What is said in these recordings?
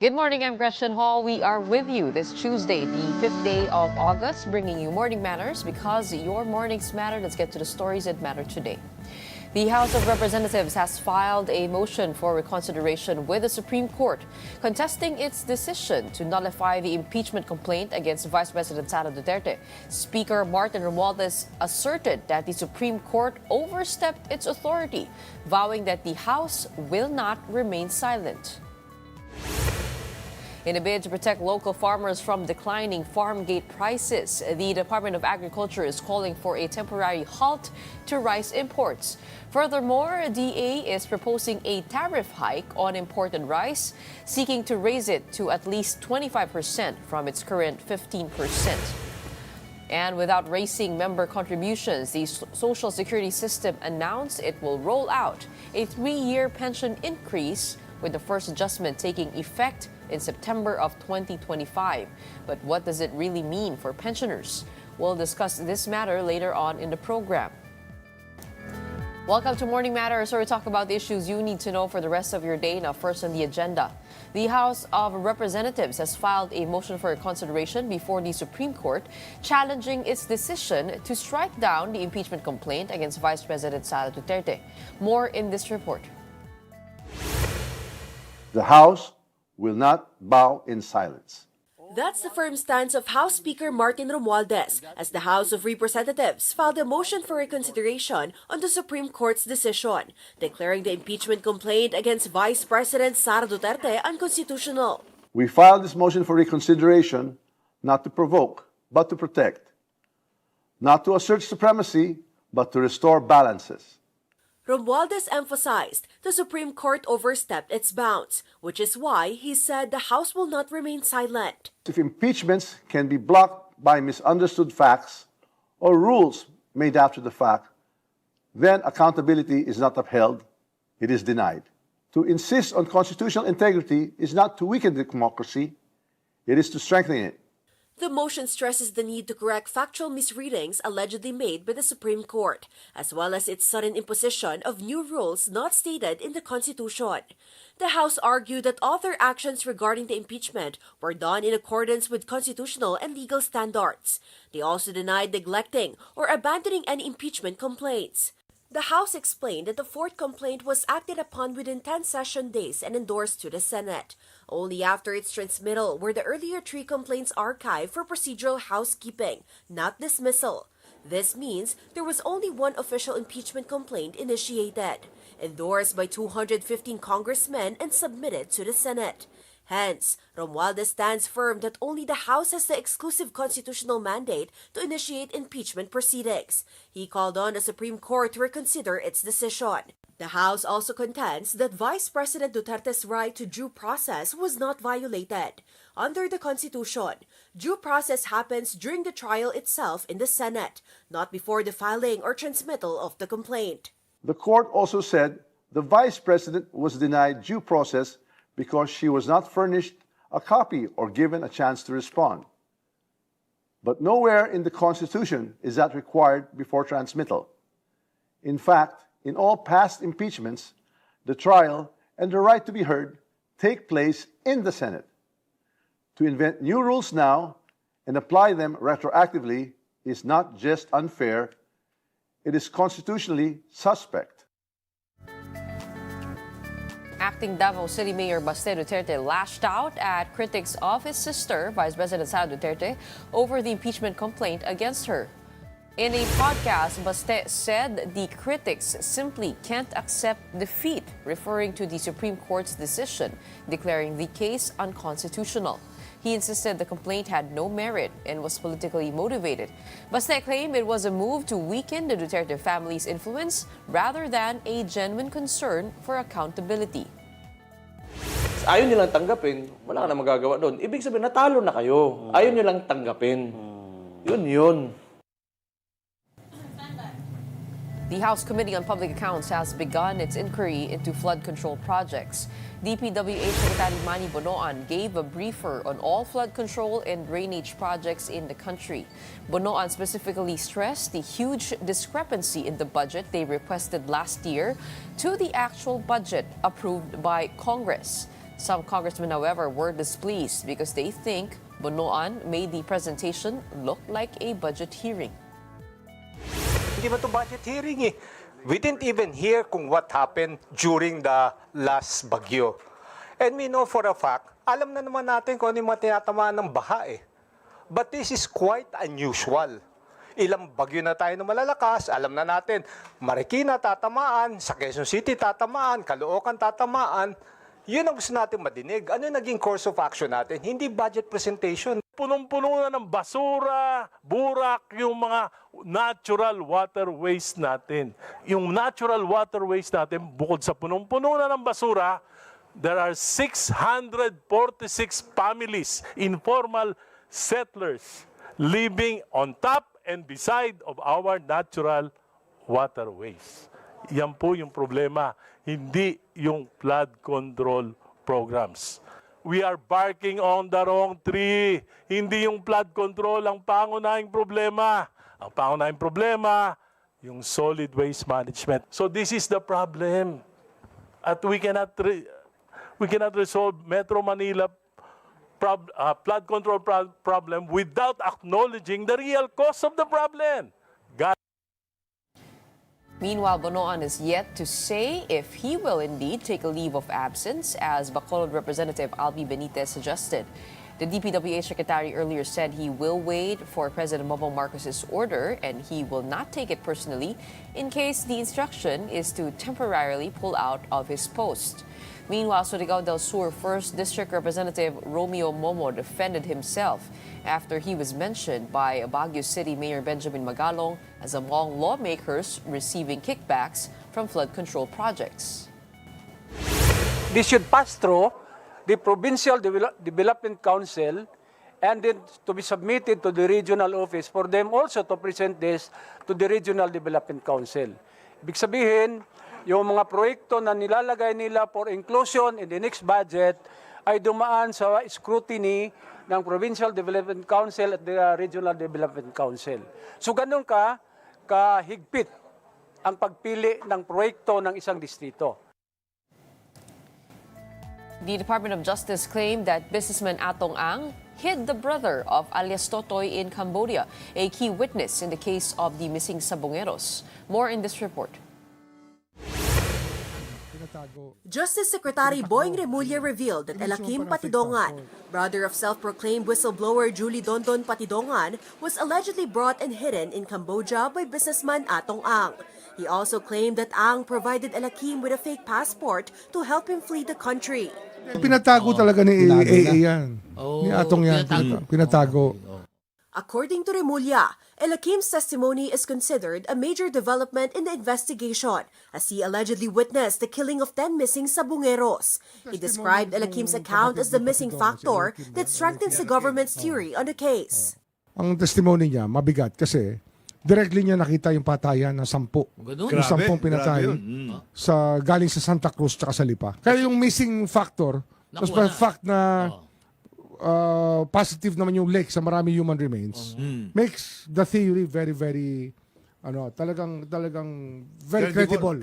Good morning, I'm Gretchen Hall. We are with you this Tuesday, the 5th day of August, bringing you Morning Matters because your mornings matter. Let's get to the stories that matter today. The House of Representatives has filed a motion for reconsideration with the Supreme Court, contesting its decision to nullify the impeachment complaint against Vice President Sara Duterte. Speaker Martin Romualdez asserted that the Supreme Court overstepped its authority, vowing that the House will not remain silent. In a bid to protect local farmers from declining farm gate prices, the Department of Agriculture is calling for a temporary halt to rice imports. Furthermore, DA is proposing a tariff hike on imported rice, seeking to raise it to at least 25% from its current 15%. And without raising member contributions, the Social Security system announced it will roll out a 3-year pension increase, with the first adjustment taking effect in September of 2025. But what does it really mean for pensioners? We'll discuss this matter later on in the program. Welcome to Morning Matters, where we talk about the issues you need to know for the rest of your day. Now, first on the agenda, the House of Representatives has filed a motion for consideration before the Supreme Court, challenging its decision to strike down the impeachment complaint against Vice President Sara Duterte. More in this report. The House will not bow in silence. That's the firm stance of House Speaker Martin Romualdez as the House of Representatives filed a motion for reconsideration on the Supreme Court's decision, declaring the impeachment complaint against Vice President Sara Duterte unconstitutional. We filed this motion for reconsideration not to provoke, but to protect, not to assert supremacy, but to restore balances. Romualdez emphasized the Supreme Court overstepped its bounds, which is why he said the House will not remain silent. If impeachments can be blocked by misunderstood facts or rules made after the fact, then accountability is not upheld, it is denied. To insist on constitutional integrity is not to weaken democracy, it is to strengthen it. The motion stresses the need to correct factual misreadings allegedly made by the Supreme Court, as well as its sudden imposition of new rules not stated in the Constitution. The House argued that all their actions regarding the impeachment were done in accordance with constitutional and legal standards. They also denied neglecting or abandoning any impeachment complaints. The House explained that the fourth complaint was acted upon within 10 session days and endorsed to the Senate. Only after its transmittal were the earlier 3 complaints archived for procedural housekeeping, not dismissal. This means there was only one official impeachment complaint initiated, endorsed by 215 congressmen and submitted to the Senate. Hence, Romualdez stands firm that only the House has the exclusive constitutional mandate to initiate impeachment proceedings. He called on the Supreme Court to reconsider its decision. The House also contends that Vice President Duterte's right to due process was not violated. Under the Constitution, due process happens during the trial itself in the Senate, not before the filing or transmittal of the complaint. The court also said the Vice President was denied due process because she was not furnished a copy or given a chance to respond. But nowhere in the Constitution is that required before transmittal. In fact, in all past impeachments, the trial and the right to be heard take place in the Senate. To invent new rules now and apply them retroactively is not just unfair, it is constitutionally suspect. Acting Davao City Mayor Baste Duterte lashed out at critics of his sister, Vice President Sara Duterte, over the impeachment complaint against her. In a podcast, Baste said the critics simply can't accept defeat, referring to the Supreme Court's decision, declaring the case unconstitutional. He insisted the complaint had no merit and was politically motivated. Baste claimed it was a move to weaken the Duterte family's influence rather than a genuine concern for accountability. Ayaw nilang tanggapin, wala ka na magagawa doon. Ibig sabihin, natalo na kayo. Ayaw nilang tanggapin. Yun. The House Committee on Public Accounts has begun its inquiry into flood control projects. DPWH Secretary Manny Bonoan gave a briefer on all flood control and drainage projects in the country. Bonoan specifically stressed the huge discrepancy in the budget they requested last year to the actual budget approved by Congress. Some congressmen, however, were displeased because they think Bonoan made the presentation look like a budget hearing. Hindi ba ito budget hearing eh? We didn't even hear kung what happened during the last bagyo. And we know for a fact, alam na naman natin kung ano yung mga tinatamaan ng baha eh. But this is quite unusual. Ilang bagyo na tayo na malalakas, alam na natin, Marikina tatamaan, sa Quezon City tatamaan, Caloocan tatamaan. Yun ang gusto natin madinig. Ano yung naging course of action natin? Hindi budget presentation. Punong-puno na ng basura, burak, yung mga natural waterways natin. Yung natural waterways natin, bukod sa punong-puno na ng basura, there are 646 families, informal settlers, living on top and beside of our natural waterways. Yan po yung problema, hindi yung flood control programs. We are barking on the wrong tree. Hindi yung flood control ang pangunahing problema. Ang pangunahing problema, yung solid waste management. So this is the problem. At we cannot resolve Metro Manila flood control problem without acknowledging the real cause of the problem. Meanwhile, Bonoan is yet to say if he will indeed take a leave of absence, as Bacolod Representative Albi Benitez suggested. The DPWH Secretary earlier said he will wait for President Bongbong Marcos's order and he will not take it personally in case the instruction is to temporarily pull out of his post. Meanwhile, Surigao del Sur 1st District Representative Romeo Momo defended himself after he was mentioned by Baguio City Mayor Benjamin Magalong as among lawmakers receiving kickbacks from flood control projects. This should pass through the Provincial Development Council and then to be submitted to the regional office for them also to present this to the Regional Development Council. Ibig sabihin, yung mga proyekto na nilalagay nila for inclusion in the next budget ay dumaan sa scrutiny ng Provincial Development Council at the Regional Development Council. So ganun kahigpit ang pagpili ng proyekto ng isang distrito. The Department of Justice claimed that businessman Atong Ang hid the brother of alias Totoy in Cambodia, a key witness in the case of the missing sabongeros. More in this report. Justice Secretary Boying Remulla revealed that Elakim Patidongan, brother of self-proclaimed whistleblower Julie Dondon Patidongan, was allegedly brought and hidden in Cambodia by businessman Atong Ang. He also claimed that Ang provided Elakim with a fake passport to help him flee the country. Pinatago talaga ni AA yan. Ni Atong yan. Pinatago. According to Remulla, Elakim's testimony is considered a major development in the investigation as he allegedly witnessed the killing of 10 missing sabongeros. He described Elakim's account as the missing factor that strengthens the government's theory on the case. Ang testimony niya, mabigat kasi directly niya nakita yung patayan ng 10. Yung 10 pinatay galing sa Santa Cruz at sa Lipa. Kaya yung missing factor, was the fact na positive naman yung lake sa marami human remains, makes the theory very, very, talagang very credible.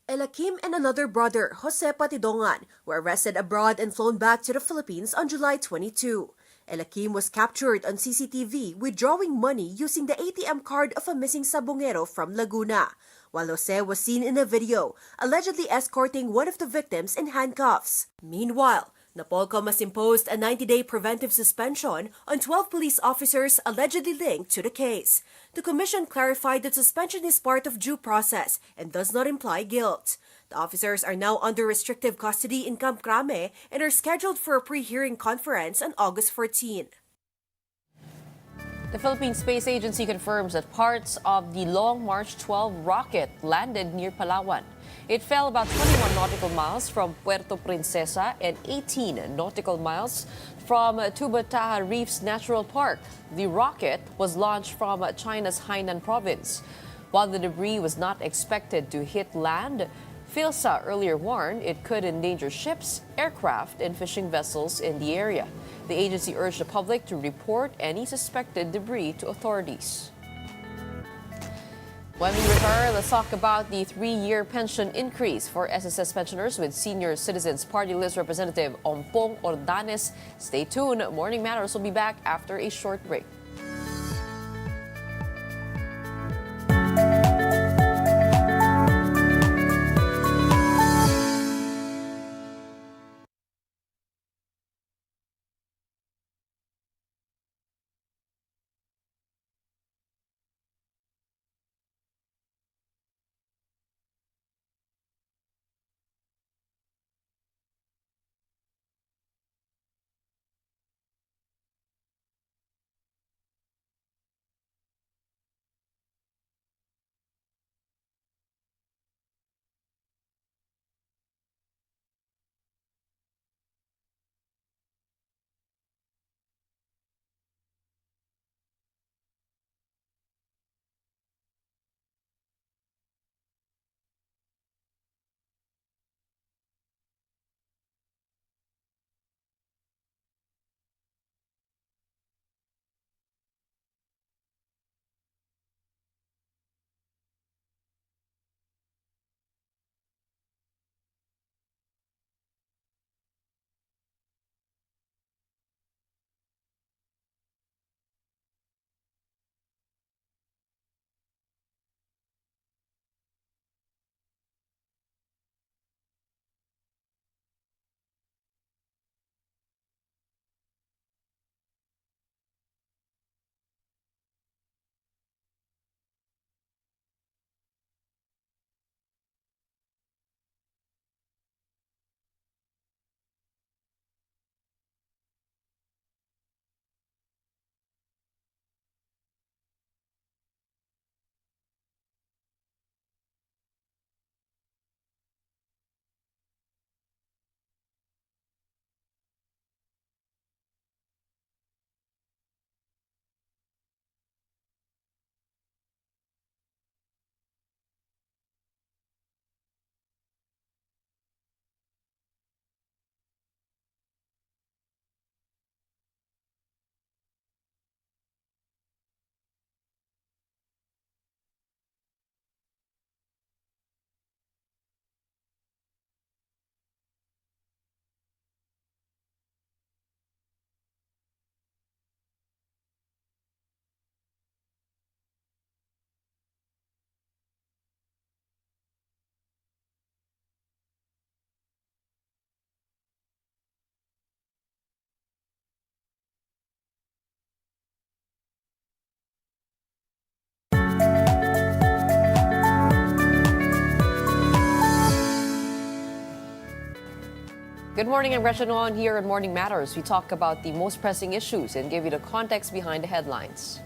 Elakim and another brother, Jose Patidongan, were arrested abroad and flown back to the Philippines on July 22. Elakim was captured on CCTV withdrawing money using the ATM card of a missing sabongero from Laguna, while Jose was seen in a video allegedly escorting one of the victims in handcuffs. Meanwhile, Napolcom has imposed a 90-day preventive suspension on 12 police officers allegedly linked to the case. The commission clarified that suspension is part of due process and does not imply guilt. The officers are now under restrictive custody in Camp Crame and are scheduled for a pre-hearing conference on August 14. The Philippine Space Agency confirms that parts of the Long March 12 rocket landed near Palawan. It fell about 21 nautical miles from Puerto Princesa and 18 nautical miles from Tubataha Reefs Natural Park. The rocket was launched from China's Hainan province. While the debris was not expected to hit land, PhilSA earlier warned it could endanger ships, aircraft, and fishing vessels in the area. The agency urged the public to report any suspected debris to authorities. When we return, let's talk about the 3-year pension increase for SSS pensioners with Senior Citizens Party List Representative Ompong Ordanes. Stay tuned. Morning Matters will be back after a short break. Good morning, I'm Gretchen Won here at Morning Matters. We talk about the most pressing issues and give you the context behind the headlines.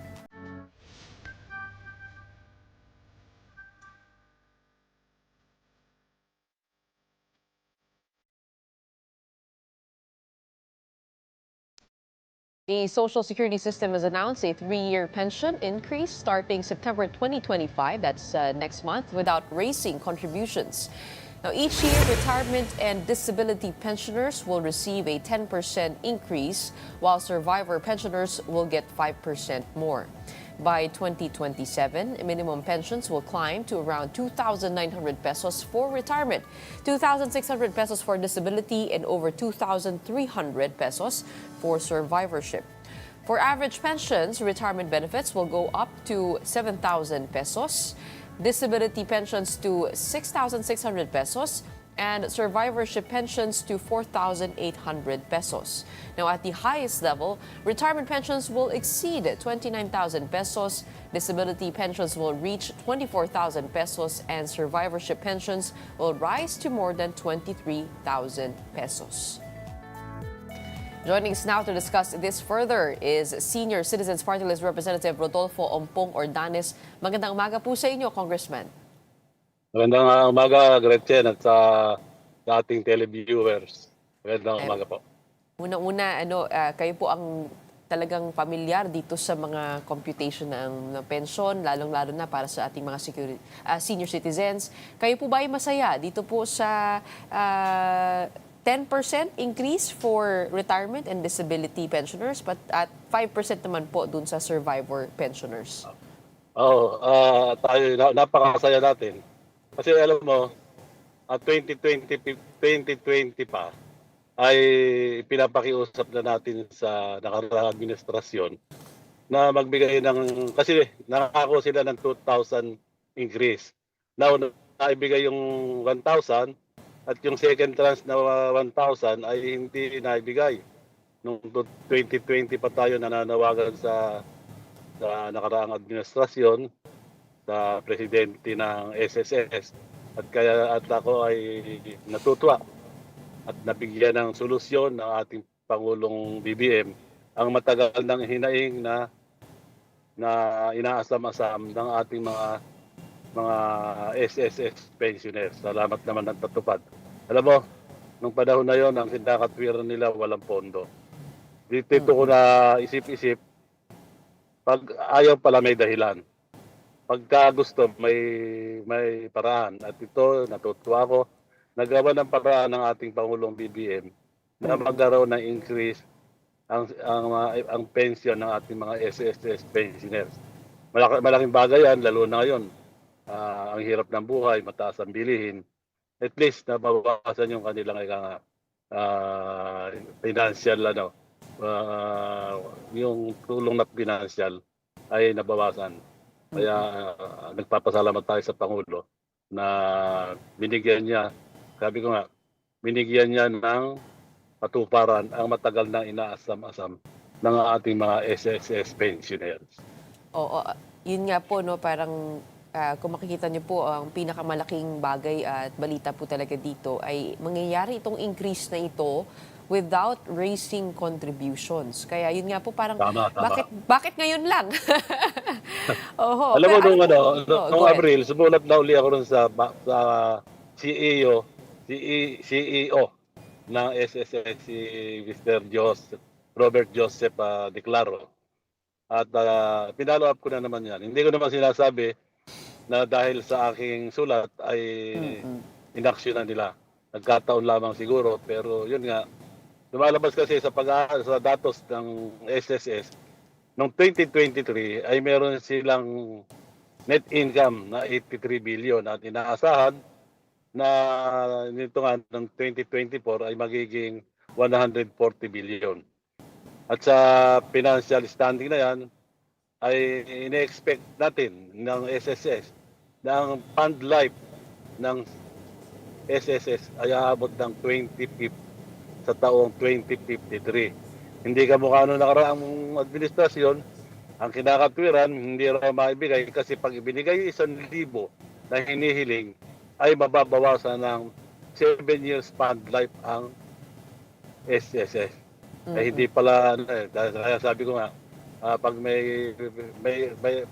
The Social Security system has announced a 3-year pension increase starting September 2025, that's next month, without raising contributions. Now, each year, retirement and disability pensioners will receive a 10% increase, while survivor pensioners will get 5% more. By 2027, minimum pensions will climb to around 2,900 pesos for retirement, 2,600 pesos for disability, and over 2,300 pesos for survivorship. For average pensions, retirement benefits will go up to 7,000 pesos, disability pensions to 6,600 pesos, and survivorship pensions to 4,800 pesos. Now, at the highest level, retirement pensions will exceed 29,000 pesos, disability pensions will reach 24,000 pesos, and survivorship pensions will rise to more than 23,000 pesos. Joining us now to discuss this further is Senior Citizens Party List Representative Rodolfo Ompong Ordanes. Magandang umaga po sa inyo, Congressman. Magandang umaga, Gretchen, at sa dating televiewers. Magandang umaga po. Una-una, kayo po ang talagang pamilyar dito sa mga computation ng pensyon, lalong-lalo na para sa ating mga senior citizens. Kayo po ba ay masaya dito po sa 10% increase for retirement and disability pensioners, but at 5% naman po dun sa survivor pensioners? Oo, tayo napakasaya natin. Kasi alam mo, 2020 pa ay pinapakiusap na natin sa nakaraang administrasyon na magbigay ng kasi nangako sila ng 2,000 increase. Now, naibigay yung 1,000 at yung second tranche na 1,000 ay hindi naibigay. Noong 2020 pa tayo nananawagan sa nakaraang administrasyon sa presidente ng SSS at ako ay natutuwa at nabigyan ng solusyon ng ating Pangulong BBM ang matagal ng hinaing na inaasam-asam ng ating mga SSS pensioners. Salamat naman ng tatupad. Alam mo, nung panahon na yon ang sinakatwiran nila walang pondo. Dito ko na isip-isip, pag ayaw pala may dahilan. Pagka gusto may paraan. At ito, natutuwa ko, nagawa ng paraan ng ating Pangulong BBM na magkaroon ng increase ang pension ng ating mga SSS pensioners. Malaking bagay yan, lalo na ngayon. Ang hirap ng buhay, mataas ang bilihin. At least nabawasan yung kanilang financial yung tulong na financial ay nabawasan. Kaya nagpapasalamat tayo sa Pangulo na binigyan niya, sabi ko nga, binigyan niya ng patuparan ang matagal nang inaasam-asam ng ating mga SSS pensioners. Oo, yun nga po, no, parang kung makikita niyo po, ang pinakamalaking bagay at balita po talaga dito ay mangyayari itong increase na ito without raising contributions. Kaya yun nga po parang, Tama. bakit ngayon lang? Oho, Alam mo, pero nung go ahead. Abril, sumulat na uli ako rin sa CEO, CEO ng SSS, si Mr. Robert Joseph Declaro. At pinalo up ko na naman yan. Hindi ko naman sinasabi na dahil sa aking sulat ay inaksyonan nila. Nagkataon lamang siguro, pero yun nga, lumalabas kasi sa datos ng SSS, noong 2023 ay meron silang net income na 83 billion at inaasahan na nito nga ng 2024 ay magiging 140 billion. At sa financial standing na yan, ay ine-expect natin ng SSS na ang fund life ng SSS ay aabot ng 2050 sa taong 2053. Hindi ka mukha nung nakaraang administrasyon, ang kinakatwiran hindi raw maibigay kasi pag ibinigay 1,000 na hinihiling ay mababawasan ng 7 years fund life ang SSS. Ay hindi pala, kaya sabi ko nga, pag may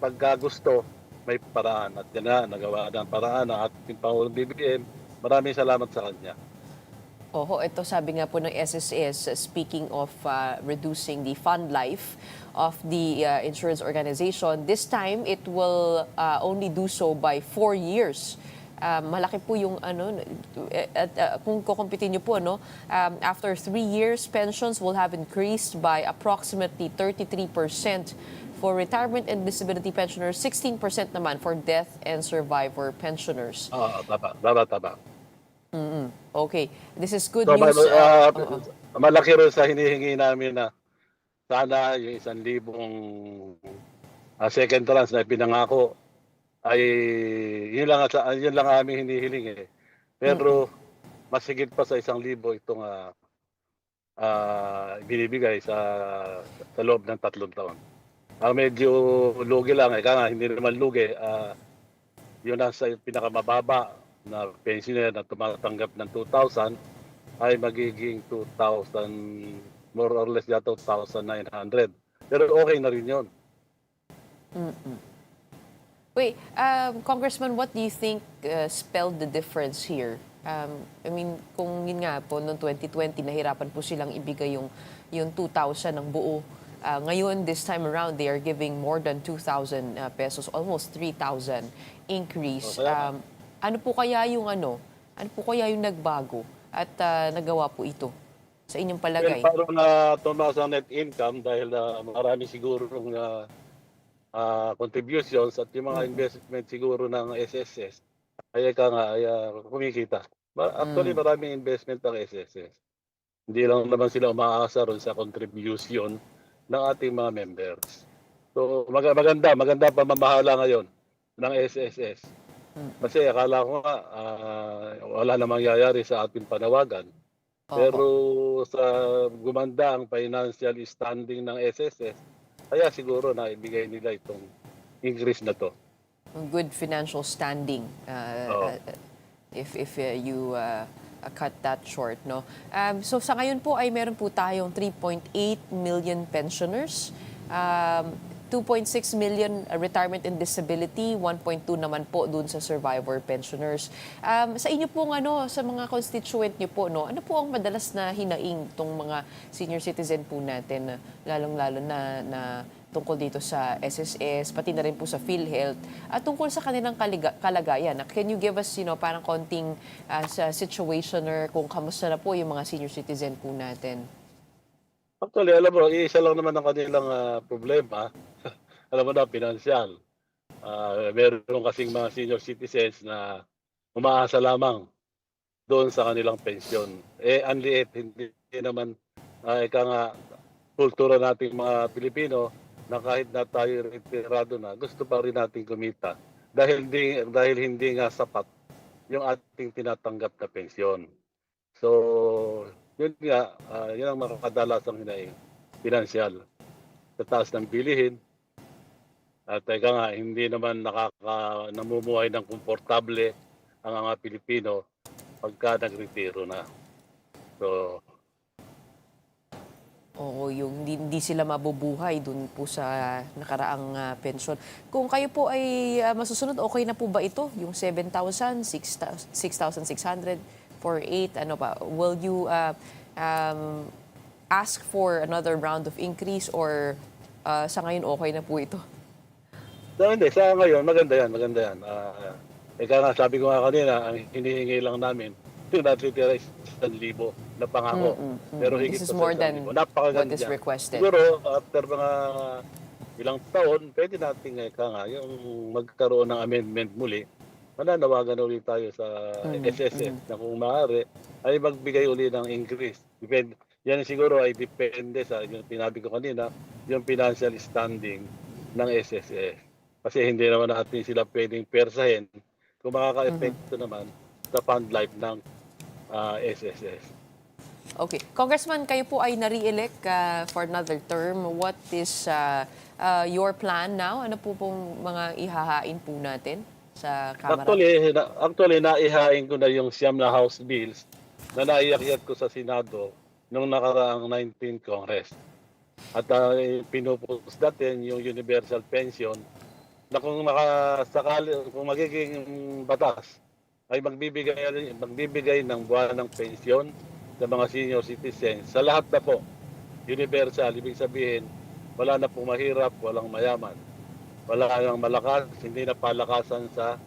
pagka gusto, may paraan. At yan na, nagawa ng paraan ng ating Pangulong BBM. Maraming salamat sa kanya. Oho, ito sabi nga po ng SSS, speaking of reducing the fund life of the insurance organization, this time it will only do so by 4 years. Malaki po yung kung kukumpitin niyo po, no, after 3 years, pensions will have increased by approximately 33% for retirement and disability pensioners, 16% naman for death and survivor pensioners. Tama. Okay, this is good So, news. malaki rin sa hinihingi namin na sana yung 1,000 second tranche na pinangako ay yun lang aming hinihiling eh. Pero mas higit pa sa 1,000 itong binibigay sa loob ng 3 taon. Ang medyo lugi lang, hindi naman lugi, yun nasa pinakamababa na pensioner na tumatanggap ng 2,000 ay magiging 2,000, more or less yata 2,900. Pero okay na rin yun. Wait, Congressman, what do you think spelled the difference here? I mean, kung yun nga po, noong 2020, nahirapan po silang ibigay yung 2,000 ng buo. Ngayon, this time around, they are giving more than 2,000 pesos, almost 3,000 increase. Ano po kaya yung nagbago at nagawa po ito sa inyong palagay? Well, parang na tumaas ang net income dahil marami siguro contributions at yung mga investment siguro ng SSS ay kumikita. Actually, maraming investment ng SSS. Hindi lang naman sila umaasa ron sa contribution ng ating mga members. So maganda pamamahala ngayon ng SSS. Kasi akala ko nga wala namang mangyayari sa ating panawagan. Pero sa gumanda ang financial standing ng SSS, kaya siguro na ibigay nila itong increase na to. Good financial standing. Oo. If you cut that short, no? So sa ngayon po ay meron po tayong 3.8 million pensioners, 2.6 million retirement and disability, 1.2 naman po dun sa survivor pensioners. Sa inyo po sa mga constituent niyo po, no, ano po ang madalas na hinaing tong mga senior citizen po natin, lalong-lalo na tungkol dito sa SSS, pati na rin po sa PhilHealth, at tungkol sa kanilang kalagayan. Can you give us, parang konting situationer kung kamusta na po yung mga senior citizen po natin? Actually, alam mo, isa lang naman ang kanilang problema. Alam mo na, pinansyal. Meron kasing mga senior citizens na umaasa lamang doon sa kanilang pensyon. Ang liit, hindi naman kultura nating mga Pilipino na kahit na tayo retirado na, gusto pa rin natin kumita dahil hindi nga sapat yung ating tinatanggap na pensyon. So, yun nga, yun ang makakadalasang hinaing, pinansyal. Sa taas ng bilihin, at hindi naman namumuhay ng komportable ang mga Pilipino pagka nagretiro na. So, Oo, yung hindi sila mabubuhay dun po sa nakaraang pensyon. Kung kayo po ay masusunod, okay na po ba ito? Yung 7,000, 6,600 for 8, ano ba? Will you ask for another round of increase or sa ngayon okay na po ito? hindi, sa ngayon, maganda yan. Sabi ko nga kanina, ang hinihingi lang namin, yung natitira is 1,000 na pangako. Pero higit This is pa more sa 1,000. than Napakaganda what is yan. requested. Siguro, after mga ilang taon, pwede natin yung magkaroon ng amendment muli. Mananawagan ulit tayo sa SSS na kung maaari ay magbigay uli ng increase. Yan siguro ay depende sa yung sinabi ko kanina, yung financial standing ng SSS. Kasi hindi naman natin sila pwedeng persahin kung makaka-epekto naman sa fund life ng SSS. Okay. Congressman, kayo po ay na-re-elect for another term. What is your plan now? Ano po pong mga ihahain po natin sa Kamara? Actually, naihain ko na yung siyam na House bills na naiakyat ko sa Senado nung nakaraang 19th Congress. At pinupus natin yung universal pension na kung magiging batas ay magbibigay ng buwan ng pensyon sa mga senior citizens sa lahat na po. Universal, ibig sabihin, wala na pong mahirap, walang mayaman. Wala nang malakas, hindi na palakasan sa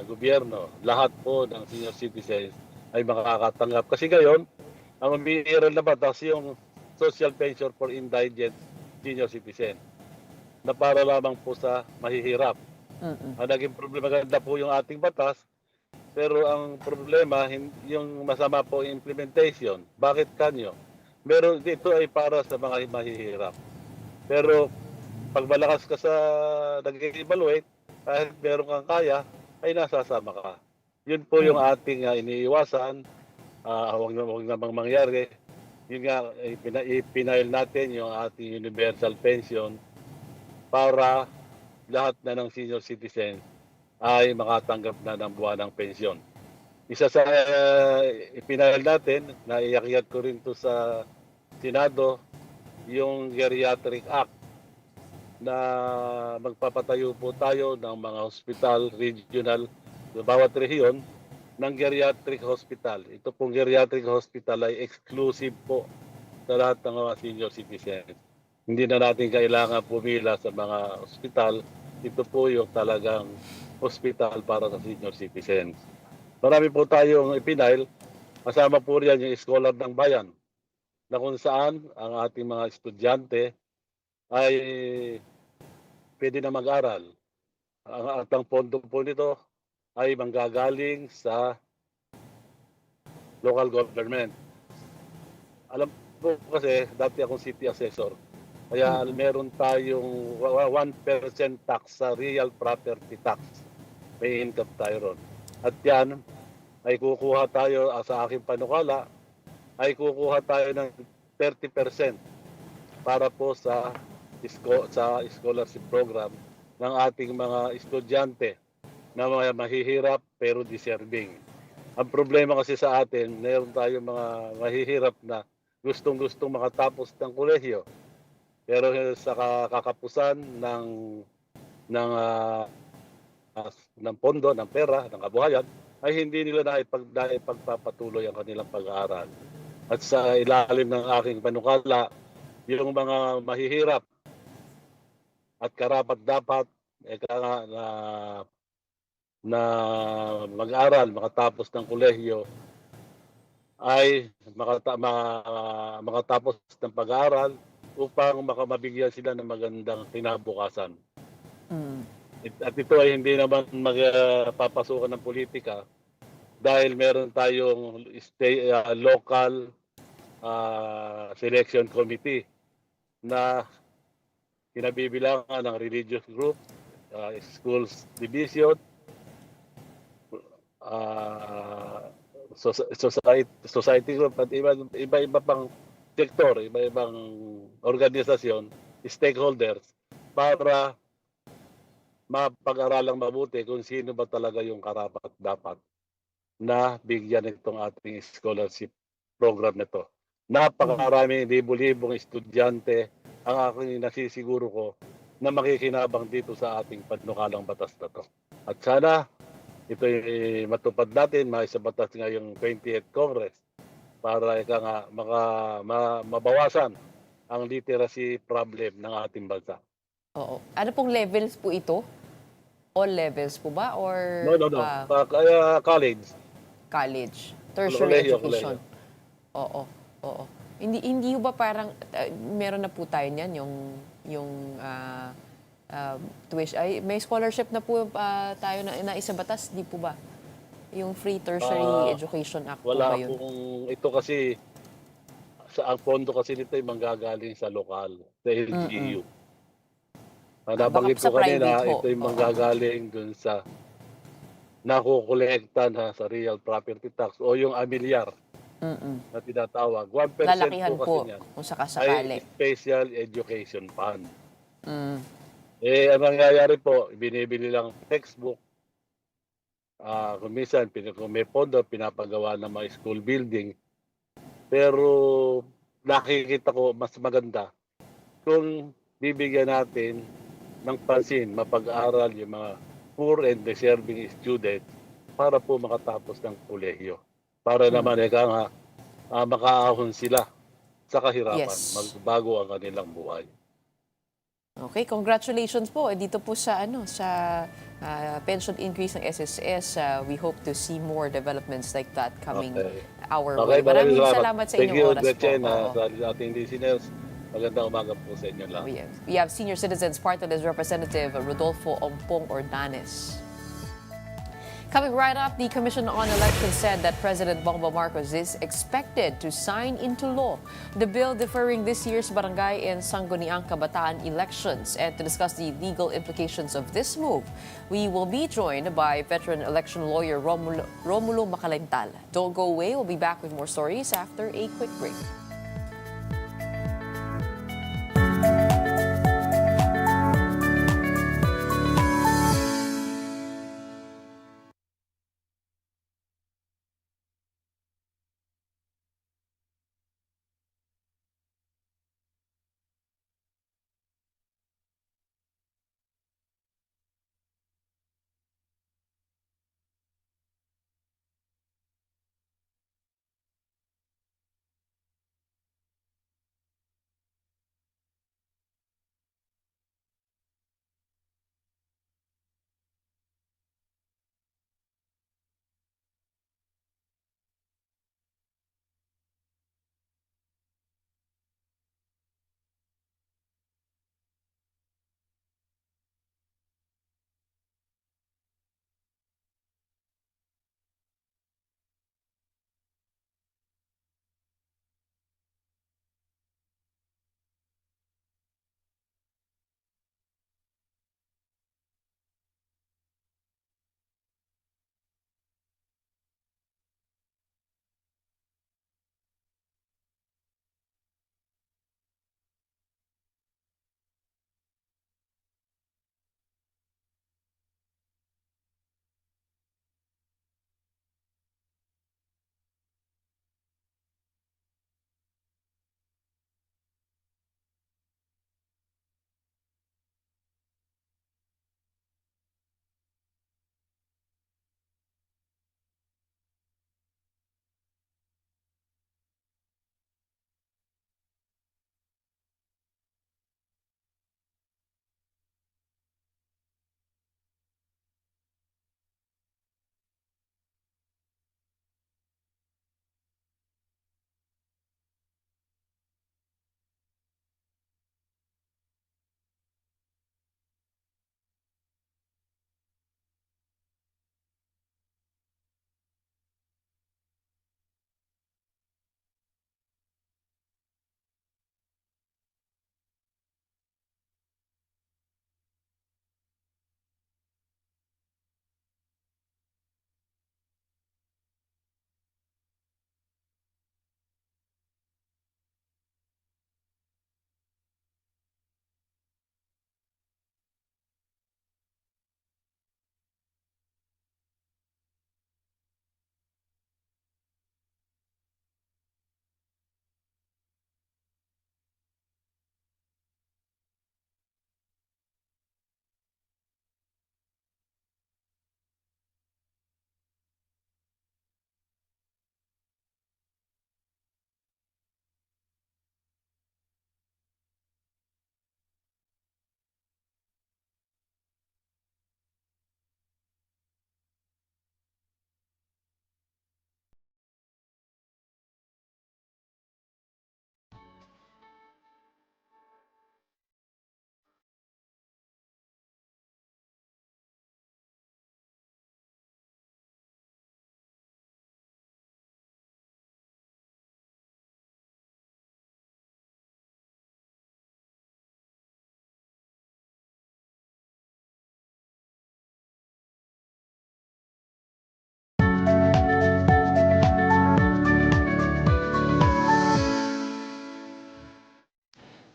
gobyerno. Lahat po ng senior citizens ay makakatanggap. Kasi ngayon, ang umiiral na batas yung social pension for indigent senior citizen na para lamang po sa mahihirap. Ang naging problema, maganda po yung ating batas, pero ang problema, yung masama po implementation. Bakit kanyo? Meron dito ay para sa mga mahihirap. Pero pag malakas ka sa nag-evaluate, kahit meron kang kaya, ay nasasama ka. Yun po yung ating iniiwasan. Huwag namang mangyari. Yun nga, ipinail natin yung ating universal pension para lahat na ng senior citizen ay makatanggap na ng buwan ng pensyon. Isa sa ipinail natin, naiakyat ko rin to sa Senado, yung Geriatric Act na magpapatayo po tayo ng mga hospital, regional, sa bawat rehiyon, ng geriatric hospital. Ito pong geriatric hospital ay exclusive po sa lahat ng mga senior citizens. Hindi na natin kailangan pumila sa mga hospital. Ito po yung talagang hospital para sa senior citizens. Marami po tayong ipinail. Kasama po riyan yung Scholar ng Bayan na kung saan ang ating mga estudyante ay pwede na mag-aral. At ang pondo po nito ay manggagaling sa local government. Alam po kasi, dati akong city assessor. Kaya meron tayong 1% tax sa real property tax. May income tayo ron. At yan, ay kukuha tayo sa aking panukala, ay kukuha tayo ng 30% para po sa scholarship program ng ating mga estudyante na mga mahihirap pero deserving. Ang problema kasi sa atin, meron tayong mga mahihirap na gustong-gustong makatapos ng kolehiyo. Pero sa kakapusan ng ng pondo, ng pera, ng kabuhayan, ay hindi nila naipagpapatuloy ang kanilang pag-aaral. At sa ilalim ng aking panukala, yung mga mahihirap at karapat-dapat na mag-aral, makatapos ng kolehiyo, ay makatapos ng pag-aaral upang mabigyan sila ng magandang kinabukasan. At ito ay hindi naman magpapasukan ng politika dahil meron tayong local selection committee na kinabibilangan ng religious group, schools division, society group at iba-iba pang sektor, iba-ibang organisasyon, stakeholders para mapag-aralang mabuti kung sino ba talaga yung karapat-dapat na bigyan itong ating scholarship program na to. Napakaraming libo-libong estudyante ang aking nasisiguro ko na makikinabang dito sa ating panukalang batas na to. At sana ito ay matupad natin, maisabatas ngayong 28th Congress para mabawasan ang literacy problem ng ating bansa. Oo. Ano pong levels po ito? All levels po ba? Or No. College. college? Tertiary Kolehiyo. education? Oo. Hindi ba parang meron na po tayo niyan yung tuition ay may scholarship na po tayo na isa batas, di po ba? Yung Free Tertiary Education Act po ba Wala yun? akong ito kasi ang pondo kasi nito ay manggagaling sa lokal, sa LGU. Nabanggit Baka sa ko kanina, private ho. ito ay manggagaling dun sa nakukolekta sa real property tax o yung amilyar na tinatawag. 1% Lalakihan po kasi po niyan kung sakasakali. ay Special Education Fund. Ang nangyayari po, binibili lang textbook. Kung minsan, kung may pondo, pinapagawa ng mga school building. Pero nakikita ko mas maganda kung bibigyan natin ng pansin, mapag-aral yung mga poor and deserving students para po makatapos ng kolehiyo. Para naman makaahon sila sa kahirapan, Yes. magbago ang kanilang buhay. Okay, congratulations po. Dito po sa pension increase ng SSS, we hope to see more developments like that coming our way. Maraming salamat sa inyong oras po. Sa ating listeners. Magandang umaga po sa inyo lang. We have Senior Citizens Party List Representative Rodolfo Ompong Ordanes. Coming right up, the Commission on Elections said that President Bongbong Marcos is expected to sign into law the bill deferring this year's barangay and Sangguniang Kabataan elections. And to discuss the legal implications of this move, we will be joined by veteran election lawyer Romulo Macalental. Don't go away. We'll be back with more stories after a quick break.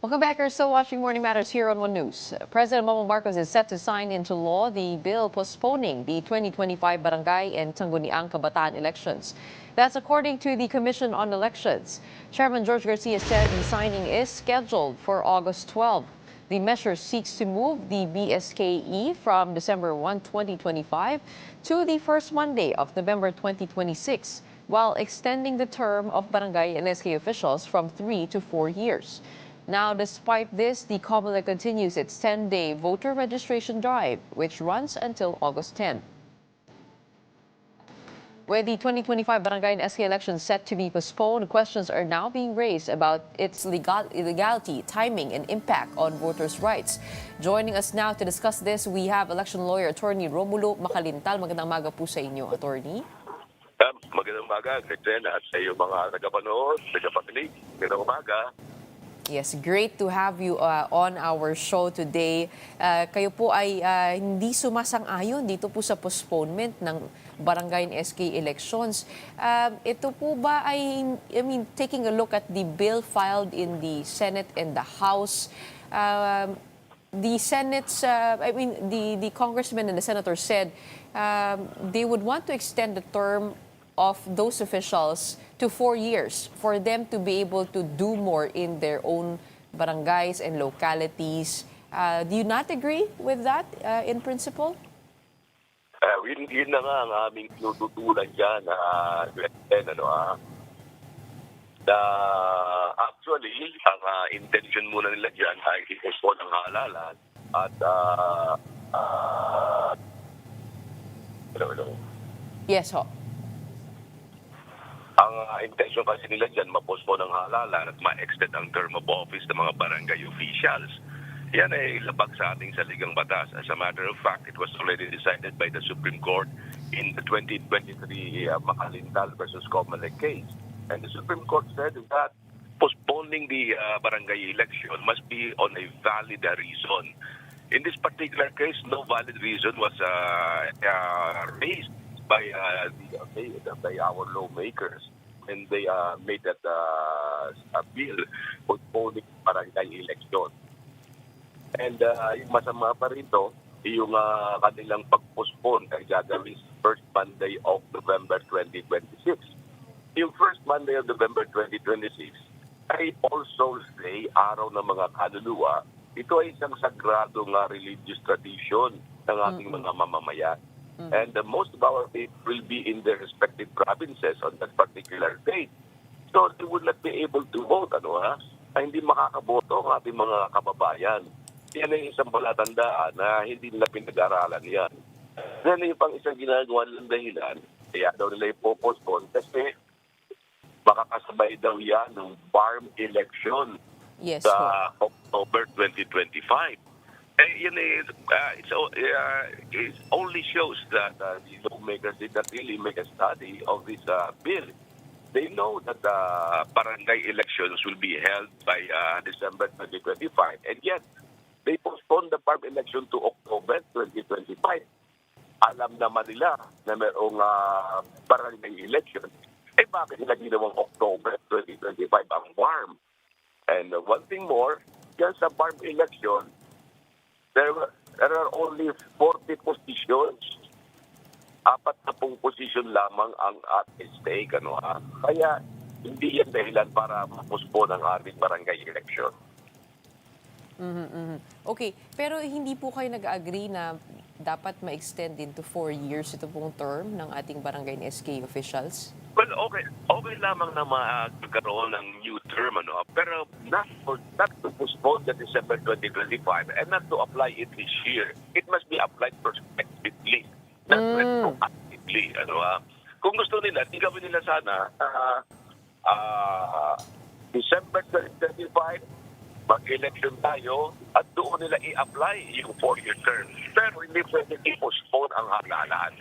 Welcome back. You're still watching Morning Matters here on One News. President Bongbong Marcos is set to sign into law the bill postponing the 2025 barangay and Sangguniang Kabataan elections. That's according to the Commission on Elections. Chairman George Garcia said the signing is scheduled for August 12. The measure seeks to move the BSKE from December 1, 2025 to the first Monday of November 2026, while extending the term of barangay and SK officials from 3 to 4 years. Now, despite this, the COMELEC continues its 10-day voter registration drive, which runs until August 10. With the 2025 barangay and SK elections set to be postponed, questions are now being raised about its legality, timing, and impact on voters' rights. Joining us now to discuss this, we have election lawyer attorney Romulo Macalintal. Magandang umaga po sa inyo, attorney. Magandang umaga, Gretchen, at sa iyong mga tagapanood, tagapakinig. Magandang umaga. Yes, great to have you on our show today. Kayo po ay hindi sumasang-ayon dito po sa postponement ng barangay and SK elections. Ito po ba ay, taking a look at the bill filed in the Senate and the House, the Senate's, the congressman and the senator said they would want to extend the term of those officials to 4 years for them to be able to do more in their own barangays and localities. Do you not agree with that in principle? Yun na nga ang aming tinututulan dyan, Gretchen, actually, ang intention muna nila dyan ay i-postpone ang halalan at Yes, ho. ang intention kasi nila dyan, ma-postpone ang halalan at ma-extend ang term of office ng mga barangay officials. Yan ay labag sa ating saligang batas. As a matter of fact, it was already decided by the Supreme Court in the 2023 Macalintal versus COMELEC case. And the Supreme Court said that postponing the barangay election must be on a valid reason. In this particular case, no valid reason was raised by our lawmakers, and they made that a bill postponing barangay election. And yung masama pa rito, yung kanilang pag-postpone ay gagawin first Monday of November 2026. Yung first Monday of November 2026 ay also say araw ng mga kaluluwa. Ito ay isang sagradong religious tradition ng ating mga mamamayan. And most of our people will be in their respective provinces on that particular date. So they would not be able to vote, ay hindi makakaboto ang ating mga kababayan. Yan ay isang palatandaan na hindi nila pinag-aralan yan. Then yung pang isang ginagawa ng dahilan, kaya daw nila ipopostpone kasi makakasabay daw yan ng farm election sa October 2025. It only shows that the lawmakers did not really make a study of this bill. They know that barangay elections will be held by December 2025, and yet they postponed the farm election to October 2025. Alam naman nila na mayroong barangay election. Bakit nila ginawang October 2025 ang farm? And one thing more, yan sa farm election, there are only 40 positions. 40 position lamang ang at stake. Kaya hindi yan dahilan para ma-postpone ang ating barangay election. Okay, pero hindi po kayo nag-agree na dapat ma-extend into 4 years ito pong term ng ating barangay and SK officials? Well, okay lamang na magkaroon ng new term, pero not to postpone the December 2025 and not to apply it this year. It must be applied prospectively, not retroactively. Kung gusto nila, gawin nila sana December 2025, mag-election tayo at doon nila i-apply yung 4-year term. Pero hindi pwede i-postpone ang halalan.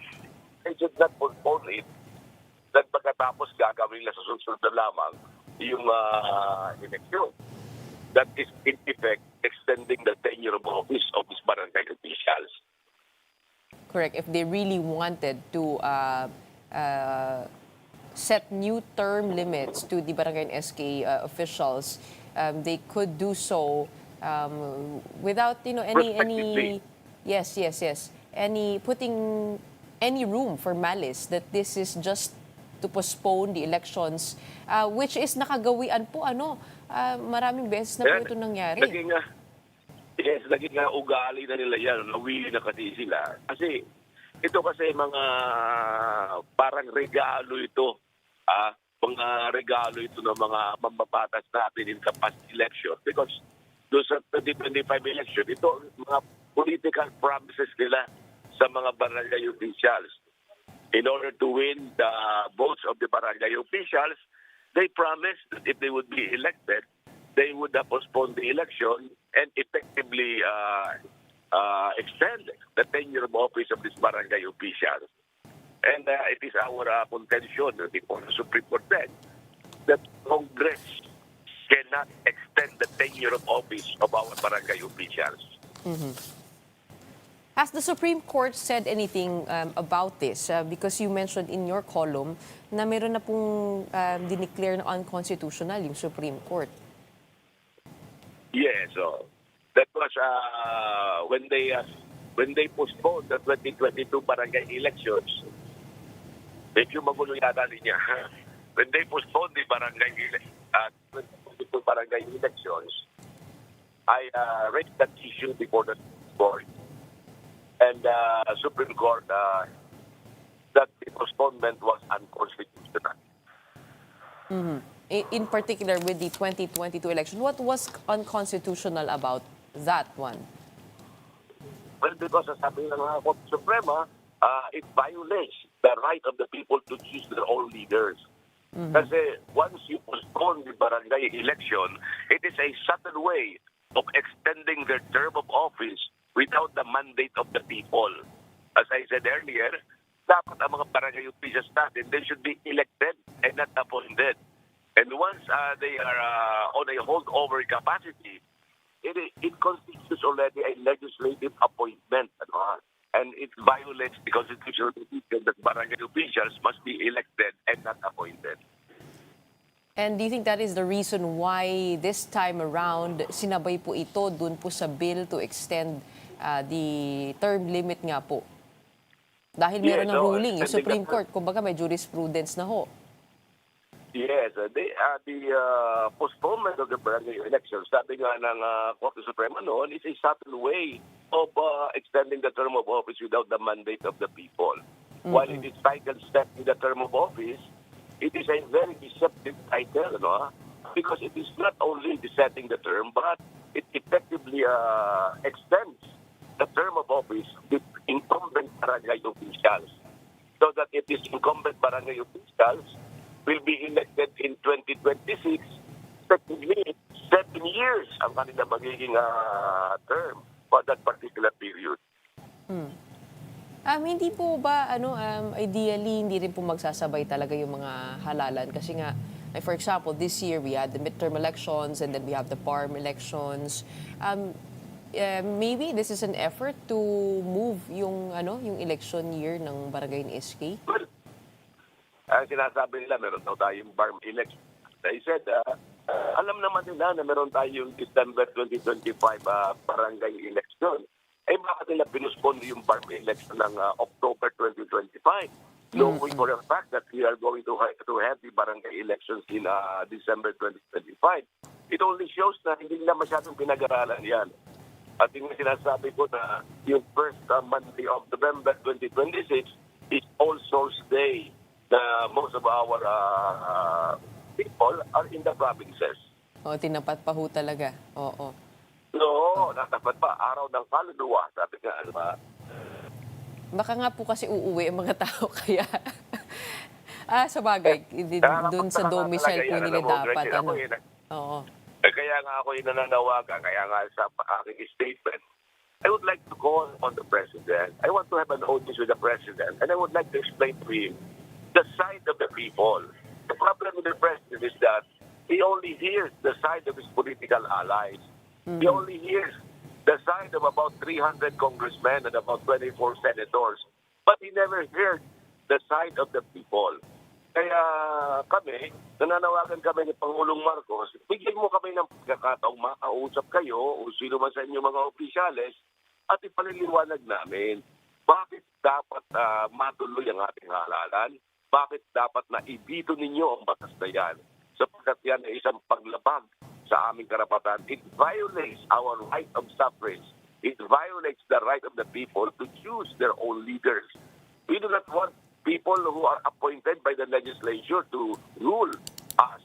They should not postpone it. At pagkatapos gagawin nila sa susunod na lamang yung election. That is in effect extending the tenure of office of these barangay officials. Correct. If they really wanted to set new term limits to the barangay and SK officials, they could do so without any Prospectively. any putting any room for malice that this is just to postpone the elections, which is nakagawian po maraming beses na po Ayan, ito nangyari. Naging ugali na nila yan. Nawili na kasi sila. Kasi ito kasi mga parang regalo ito. Mga regalo ito ng mga mambabatas natin in the past election. Because doon sa 2025 election, ito mga political promises nila sa mga barangay officials. In order to win the votes of the barangay officials, they promised that if they would be elected, they would postpone the election and effectively extend the tenure of office of these barangay officials. And it is our contention before the Supreme Court that Congress cannot extend the tenure of office of our barangay officials. Has the Supreme Court said anything about this? Because you mentioned in your column na meron na pong dineclare na unconstitutional yung Supreme Court. Yes, so that was when they postponed the 2022 barangay elections. Medyo magulo yata niya. When they postponed the 2022 barangay elections, I raised that issue before the court, and Supreme Court that the postponement was unconstitutional. In particular with the 2022 election, what was unconstitutional about that one? Well, because sabi ng Korte Suprema, it violates the right of the people to choose their own leaders. Kasi once you postpone the barangay election, it is a subtle way of extending their term of office without the mandate of the people. As I said earlier, dapat ang mga barangay officials natin, they should be elected and not appointed. And once they are on a holdover capacity, it constitutes already a legislative appointment. And it violates the constitutional provision that barangay officials must be elected and not appointed. And do you think that is the reason why this time around sinabay po ito dun po sa bill to extend the term limit nga po? Dahil meron ng ruling, yung Supreme Court, kumbaga may jurisprudence na ho. Yes, the postponement of the barangay elections, sabi nga ng Korte Suprema noon, is a subtle way of extending the term of office without the mandate of the people. While it is titled setting the term of office, it is a very deceptive title, because it is not only the setting the term, but it effectively extends the term of office with incumbent barangay officials. So that if these incumbent barangay officials will be elected in 2026, technically 7 years ang kanilang magiging term for that particular period. Hindi po ba, ideally, hindi rin po magsasabay talaga yung mga halalan? Kasi nga, like for example, this year we had the midterm elections and then we have the farm elections. Maybe this is an effort to move yung election year ng barangay ni SK? Well, sinasabi nila meron daw tayong farm election. I said, alam naman nila na meron tayong December 2025 barangay election. Bakit nila pinuspond yung farm election ng October 2025? Knowing for a fact that we are going to have the barangay elections in December 2025. It only shows na hindi nila masyadong pinag-aralan yan. At yung sinasabi ko na yung first Monday of November 2026 is All Souls Day na most of our people are in the provinces. Tinapat pa ho talaga. Oo. No, natapat pa. Araw ng kaluluwa, sabi nga. Baka nga po kasi uuwi ang mga tao, kaya sa bagay, doon sa domicile po nila dapat. Oo. Kaya nga ako nananawagan, kaya nga sa aking statement, I would like to call on the President. I want to have an audience with the President, and I would like to explain to him the side of the people. The problem with the President is that he only hears the side of his political allies. He only hears the side of about 300 congressmen and about 24 senators. But he never heard the side of the people. Kaya kami, nananawagan kami ni Pangulong Marcos, bigyan mo kami ng pagkakataong makausap kayo o sino man sa inyo mga opisyales at ipaliliwanag namin bakit dapat matuloy ang ating halalan, bakit dapat na ibito ninyo ang batas na yan. Sapagkat yan ay isang paglabag sa aming karapatan. It violates our right of suffrage. It violates the right of the people to choose their own leaders. We do not want people who are appointed by the legislature to rule us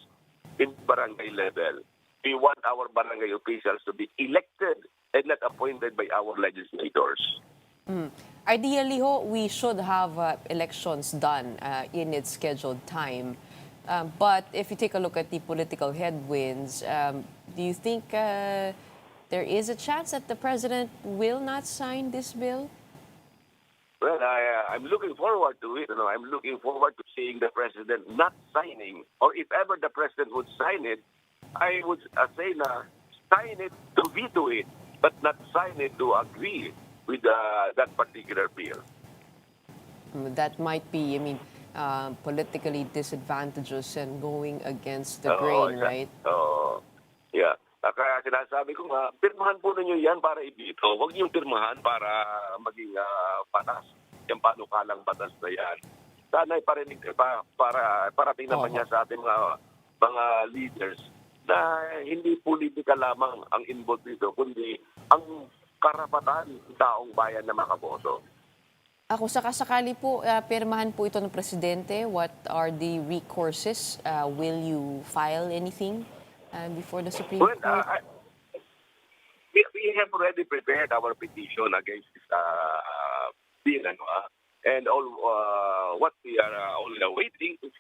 in barangay level. We want our barangay officials to be elected and not appointed by our legislators. Ideally, we should have elections done in its scheduled time. But if you take a look at the political headwinds, do you think there is a chance that the president will not sign this bill? Well, I'm looking forward to it. I'm looking forward to seeing the president not signing. Or if ever the president would sign it, I would say na sign it to veto it, but not sign it to agree with that particular bill. That might be, politically disadvantageous and going against the grain, right? Yeah. Kaya sinasabi ko nga, pirmahan po ninyo yan para ibito. Huwag niyong pirmahan para maging batas. Yung panukalang batas na yan. Sana iparinig parating naman niya sa ating mga leaders na hindi politika lamang ang involved dito, kundi ang karapatan ng taong bayan na makaboto. Kung sakasakali po, pirmahan po ito ng presidente, what are the recourses? Will you file anything before the Supreme Court? We have already prepared our petition against this bill. And all what we are only awaiting is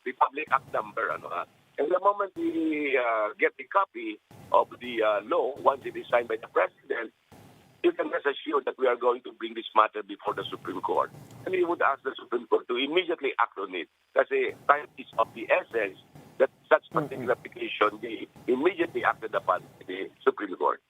the public act number. And the moment we get the copy of the law, once it is signed by the president, you can rest assured that we are going to bring this matter before the Supreme Court. And we would ask the Supreme Court to immediately act on it. Kasi time is of the essence that such particular application be immediately acted upon by the Supreme Court.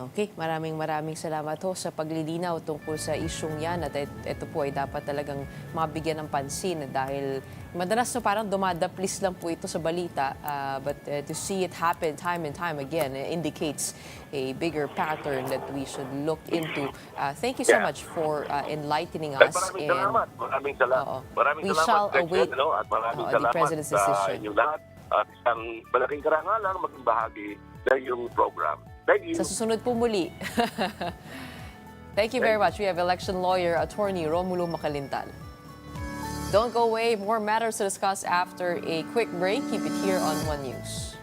Okay, maraming salamat ho sa paglilinaw tungkol sa isyong yan at ito po ay dapat talagang mabigyan ng pansin dahil madalas na parang dumadaplis lang po ito sa balita but to see it happen time and time again indicates a bigger pattern that we should look into. Thank you so much for enlightening us. Maraming salamat. We shall await at maraming the salamat President's sa decision. inyong lahat at isang malaking karangalan maging bahagi ng iyong program. Thank you. Sa susunod po muli. Thank you very much. We have election lawyer, attorney Romulo Macalintal. Don't go away. More matters to discuss after a quick break. Keep it here on One News.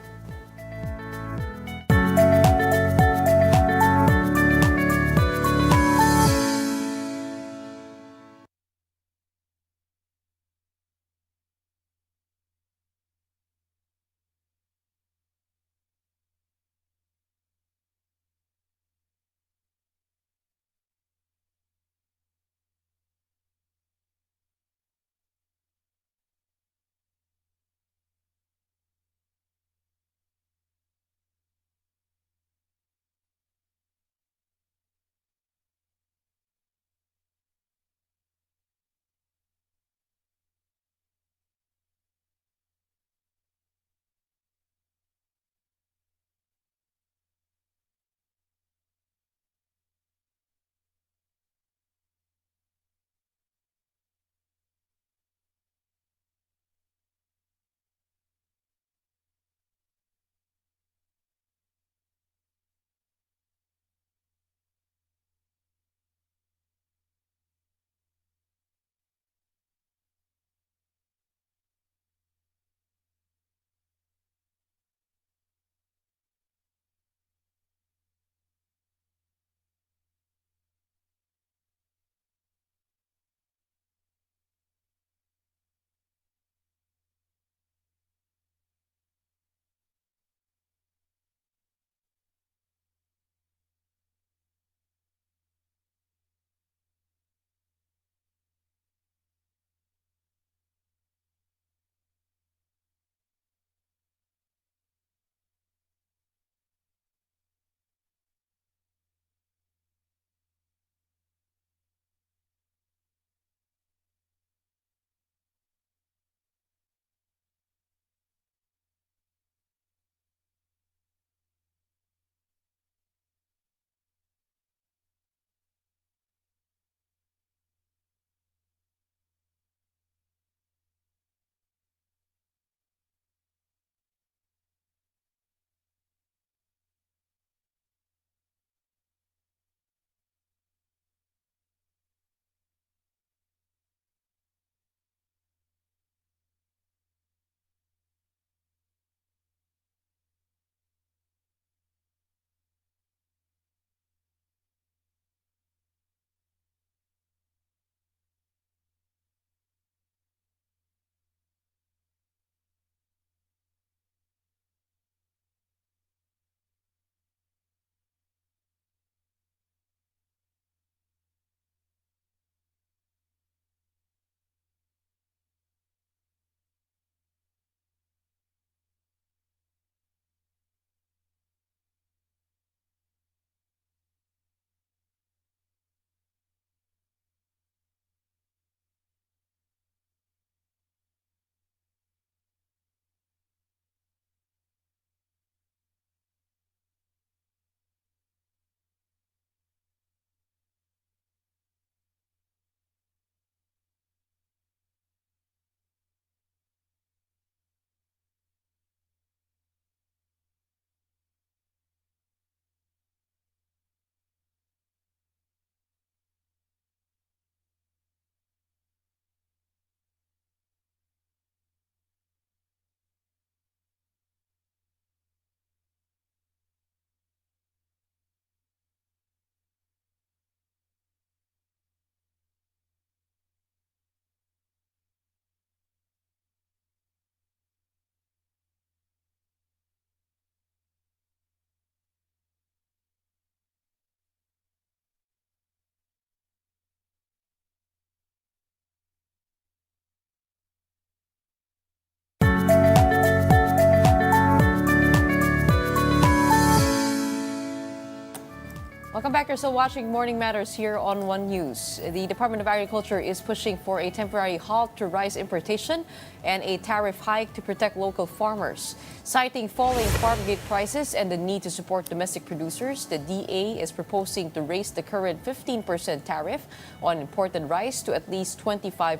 Welcome back. You're still watching Morning Matters here on One News. The Department of Agriculture is pushing for a temporary halt to rice importation and a tariff hike to protect local farmers. Citing falling farm gate prices and the need to support domestic producers, the DA is proposing to raise the current 15% tariff on imported rice to at least 25%.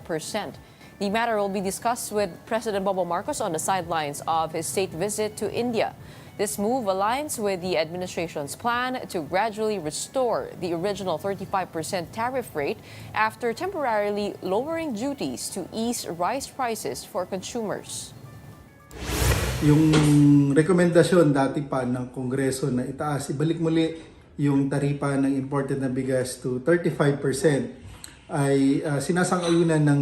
The matter will be discussed with President Bongbong Marcos on the sidelines of his state visit to India. This move aligns with the administration's plan to gradually restore the original 35% tariff rate after temporarily lowering duties to ease rice prices for consumers. Yung rekomendasyon dati pa ng Kongreso na itaas, ibalik muli yung taripa ng imported na bigas to 35% ay sinasang-ayunan ng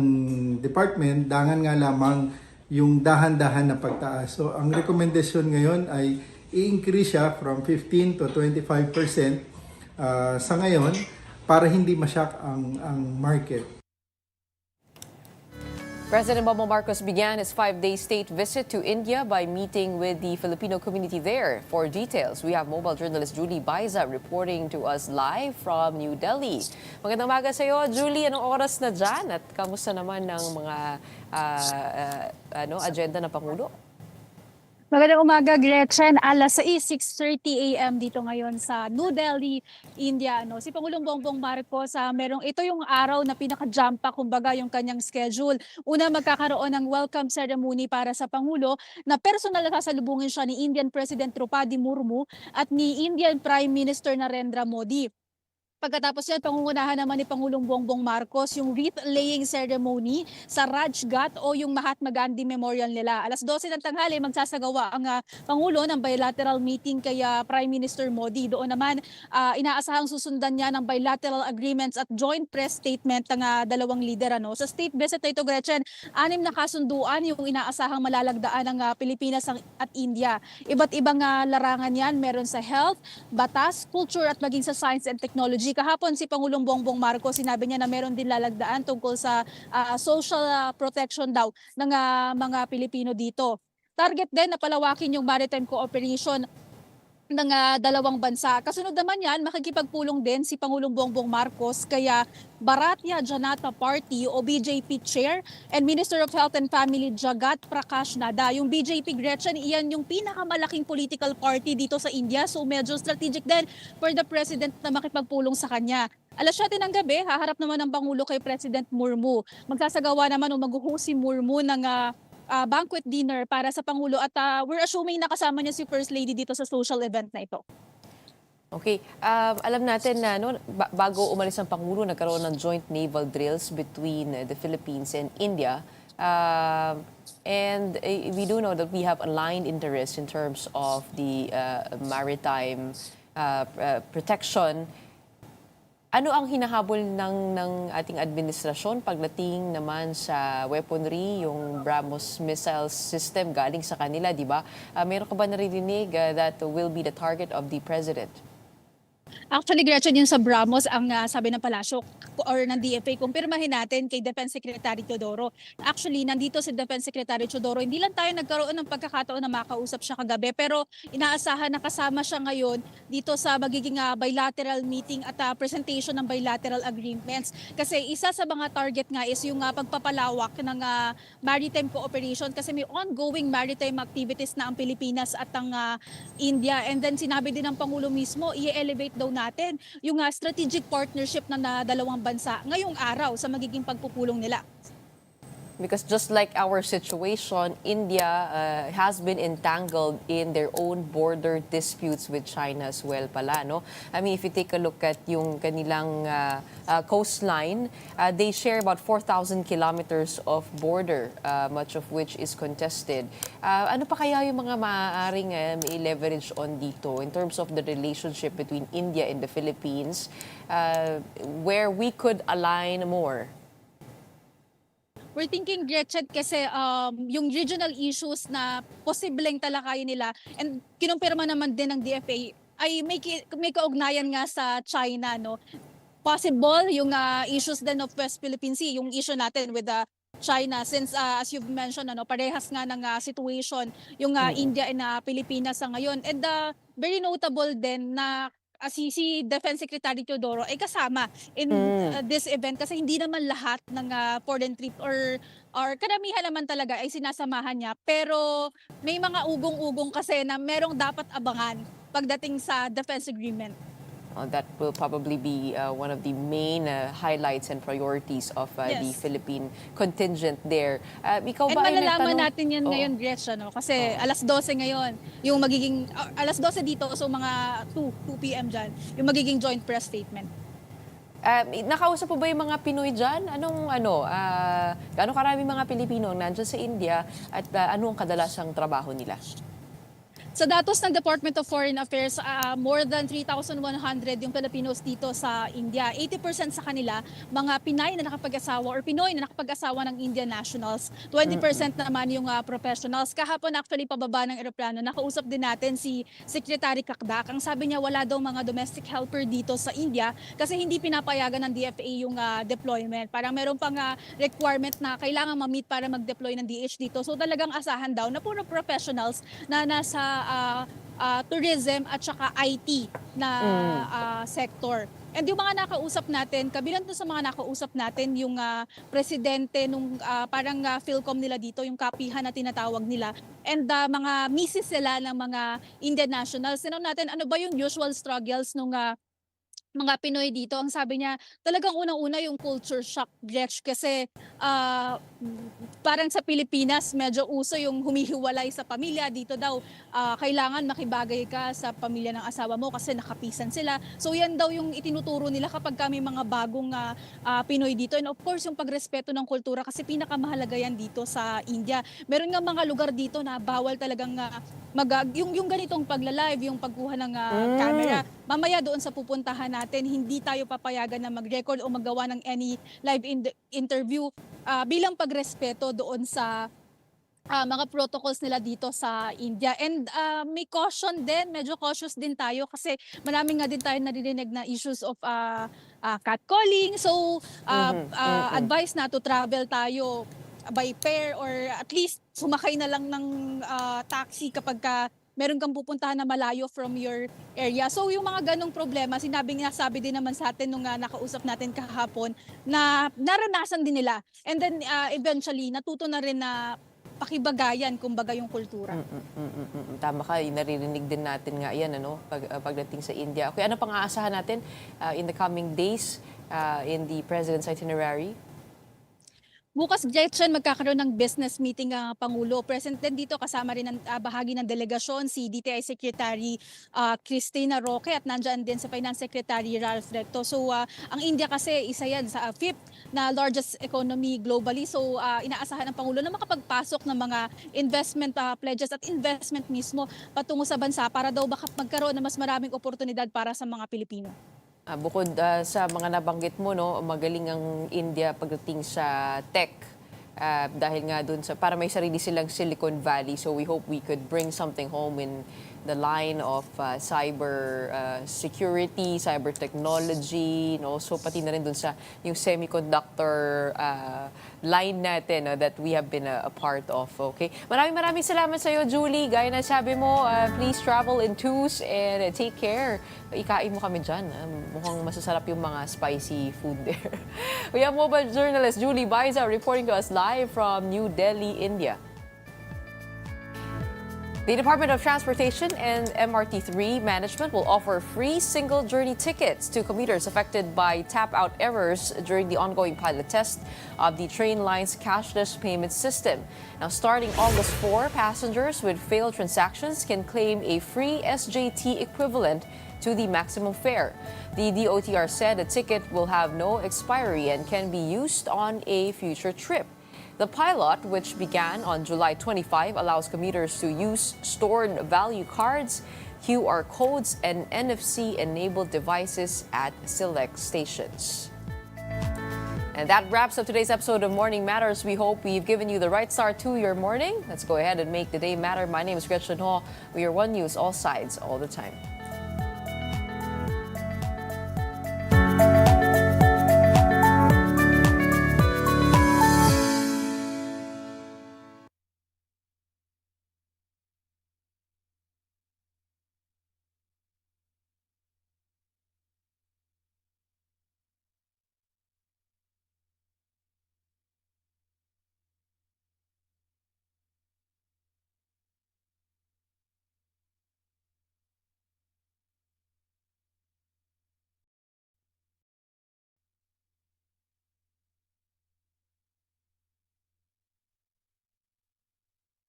department, dangan nga lamang yung dahan-dahan na pagtaas. So ang rekomendasyon ngayon ay i-increase siya from 15 to 25% sa ngayon para hindi masyak ang market. President Bongbong Marcos began his 5-day state visit to India by meeting with the Filipino community there. For details, we have mobile journalist Julie Baiza reporting to us live from New Delhi. Magandang umaga sa iyo, Julie. Anong oras na dyan? At kamusta naman ng mga agenda ng Pangulo? Magandang umaga, Gretchen. Alas 6:30 a.m. dito ngayon sa New Delhi, India. Si Pangulong Bongbong Marcos, ito yung araw na pinaka-jump pa, kumbaga, yung kanyang schedule. Una, magkakaroon ng welcome ceremony para sa Pangulo na personal na sasalubungin siya ni Indian President Draupadi Murmu at ni Indian Prime Minister Narendra Modi. Pagkatapos yan, pangungunahan naman ni Pangulong Bongbong Marcos yung wreath-laying ceremony sa Rajghat o yung Mahatma Gandhi Memorial nila. Alas 12 ng tanghali, magsasagawa ang Pangulo ng bilateral meeting kay Prime Minister Modi. Doon naman, inaasahang susundan niya ng bilateral agreements at joint press statement ng dalawang lider. Sa state visit na ito, Gretchen, 6 na kasunduan yung inaasahang malalagdaan ng Pilipinas at India. Iba't ibang larangan yan, meron sa health, batas, culture at maging sa science and technology. Kahapon si Pangulong Bongbong Marcos, sinabi niya na meron din lalagdaan tungkol sa social protection daw ng mga Pilipino dito. Target din na palawakin yung maritime cooperation ng dalawang bansa. Kasunod naman yan, makikipagpulong din si Pangulong Bongbong Marcos kaya Bharatiya Janata Party o BJP Chair and Minister of Health and Family Jagat Prakash Nada. Yung BJP, Gretchen, iyan yung pinakamalaking political party dito sa India. So medyo strategic din for the President na makipagpulong sa kanya. Alas 7 ng gabi, haharap naman ng Pangulo kay President Murmu. Magsasagawa naman o maghuhus si Murmu ng banquet dinner para sa Pangulo at we're assuming nakasama niya si First Lady dito sa social event na ito. Okay, alam natin na bago umalis ang Pangulo, nagkaroon ng joint naval drills between the Philippines and India. And we do know that we have aligned interests in terms of the maritime protection. Ano ang hinahabol ng ating administrasyon pagdating naman sa weaponry, yung BrahMos missile system galing sa kanila, di ba? Meron ka ba naririnig that will be the target of the President? Actually, Gretchen, yung sa BrahMos, ang sabi ng palasyo or ng DFA, kumpirmahin natin kay Defense Secretary Teodoro. Actually, nandito si Defense Secretary Teodoro. Hindi lang tayo nagkaroon ng pagkakataon na makausap siya kagabi, pero inaasahan na kasama siya ngayon dito sa magiging bilateral meeting at presentation ng bilateral agreements. Kasi isa sa mga target nga is yung pagpapalawak ng maritime cooperation kasi may ongoing maritime activities na ang Pilipinas at ang India. And then sinabi din ng Pangulo mismo, i-elevate daw natin yung strategic partnership ng dalawang bansa ngayong araw sa magiging pagpupulong nila. Because just like our situation, India has been entangled in their own border disputes with China as well pala, no? I mean, if you take a look at yung kanilang coastline, they share about 4,000 kilometers of border, much of which is contested. Ano pa kaya yung mga maaaring i-leverage on dito in terms of the relationship between India and the Philippines, where we could align more? We're thinking, Gretchen, kasi yung regional issues na posibleng talakayin nila and kinumpirma naman din ng DFA ay may kaugnayan nga sa China, no? Possible yung issues din of West Philippine Sea, yung issue natin with China since as you've mentioned, parehas nga ng situation yung India and Pilipinas sa ngayon. And very notable din na si Defense Secretary Teodoro ay kasama in this event kasi hindi naman lahat ng foreign trip or karamihan naman talaga ay sinasamahan niya. Pero may mga ugong-ugong kasi na merong dapat abangan pagdating sa defense agreement. That will probably be one of the main highlights and priorities of the Yes. Philippine contingent there. Ikaw And ba ay malalaman nagtanong- natin yan Oo. ngayon, Gretchen, no? Kasi alas 12 ngayon, yung magiging, alas 12 dito, so mga 2 p.m. dyan, yung magiging joint press statement. Nakausap po ba yung mga Pinoy dyan? Gaano karami mga Pilipino ang nandyan sa India at ano ang kadalasang trabaho nila? Sa datos ng Department of Foreign Affairs, more than 3,100 yung Filipinos dito sa India. 80% sa kanila, mga Pinay na nakapag-asawa or Pinoy na nakapag-asawa ng Indian nationals. 20% naman yung professionals. Kahapon actually pababa ng eroplano, nakausap din natin si Secretary Kakdak. Ang sabi niya wala daw mga domestic helper dito sa India kasi hindi pinapayagan ng DFA yung deployment. Parang meron pang requirement na kailangan ma-meet para mag-deploy ng DH dito. So talagang asahan daw na puro professionals na nasa tourism at saka IT na sector. And yung mga nakausap natin, kabilang doon sa mga nakausap natin, yung presidente nung parang Philcom nila dito, yung kapihan na tinatawag nila, and mga misis sila ng mga Indian nationals. Tinanong natin, ano ba yung usual struggles nung mga Pinoy dito? Ang sabi niya, talagang unang-una yung culture shock, Gretch, kasi parang sa Pilipinas, medyo uso yung humihiwalay sa pamilya. Dito daw, kailangan makibagay ka sa pamilya ng asawa mo kasi nakapisan sila. So yan daw yung itinuturo nila kapag kami mga bagong Pinoy dito. And of course, yung pagrespeto ng kultura kasi pinakamahalaga yan dito sa India. Meron nga mga lugar dito na bawal talagang yung ganitong pagla-live, yung pagkuha ng camera. Mamaya doon sa pupuntahan natin, hindi tayo papayagan na mag-record o magawa ng any live interview bilang pagrespeto doon sa mga protocols nila dito sa India. And may caution din, medyo cautious din tayo kasi marami nga din tayo naririnig na issues of catcalling. So, advice na to travel tayo by pair or at least sumakay na lang ng taxi kapag meron kang pupuntahan na malayo from your area. So yung mga ganong problema, sabi din naman sa atin nung nakausap natin kahapon na naranasan din nila. And then eventually natuto na rin na pakibagayan kumbaga yung kultura. Tama ka, naririnig din natin nga yan pagdating sa India. Okay, ano pang aasahan natin in the coming days in the President's itinerary? Bukas, Gretchen, magkakaroon ng business meeting ang Pangulo. Present din dito kasama rin ang bahagi ng delegasyon si DTI Secretary Cristina Roque at nandyan din sa Finance Secretary Ralph Recto. So ang India kasi isa yan sa fifth na largest economy globally. So inaasahan ng Pangulo na makapagpasok ng mga investment pledges at investment mismo patungo sa bansa para daw baka magkaroon ng mas maraming oportunidad para sa mga Pilipino. Bukod sa mga nabanggit mo, magaling ang India pagdating sa tech. Dahil nga dun para may sarili silang Silicon Valley. So we hope we could bring something home in the line of cyber security, cyber technology, so pati na rin dun sa yung semiconductor line natin that we have been a part of. Okay? Maraming salamat sa iyo, Julie. Gaya na sabi mo, please travel in twos and take care. Ikain mo kami dyan. Mukhang masasarap yung mga spicy food there. We have mobile journalist Julie Baiza reporting to us live from New Delhi, India. The Department of Transportation and MRT3 management will offer free single-journey tickets to commuters affected by tap-out errors during the ongoing pilot test of the train line's cashless payment system. Now, starting August 4, passengers with failed transactions can claim a free SJT equivalent to the maximum fare. The DOTR said a ticket will have no expiry and can be used on a future trip. The pilot, which began on July 25, allows commuters to use stored value cards, QR codes, and NFC-enabled devices at select stations. And that wraps up today's episode of Morning Matters. We hope we've given you the right start to your morning. Let's go ahead and make the day matter. My name is Gretchen Ho. We are One News, all sides, all the time.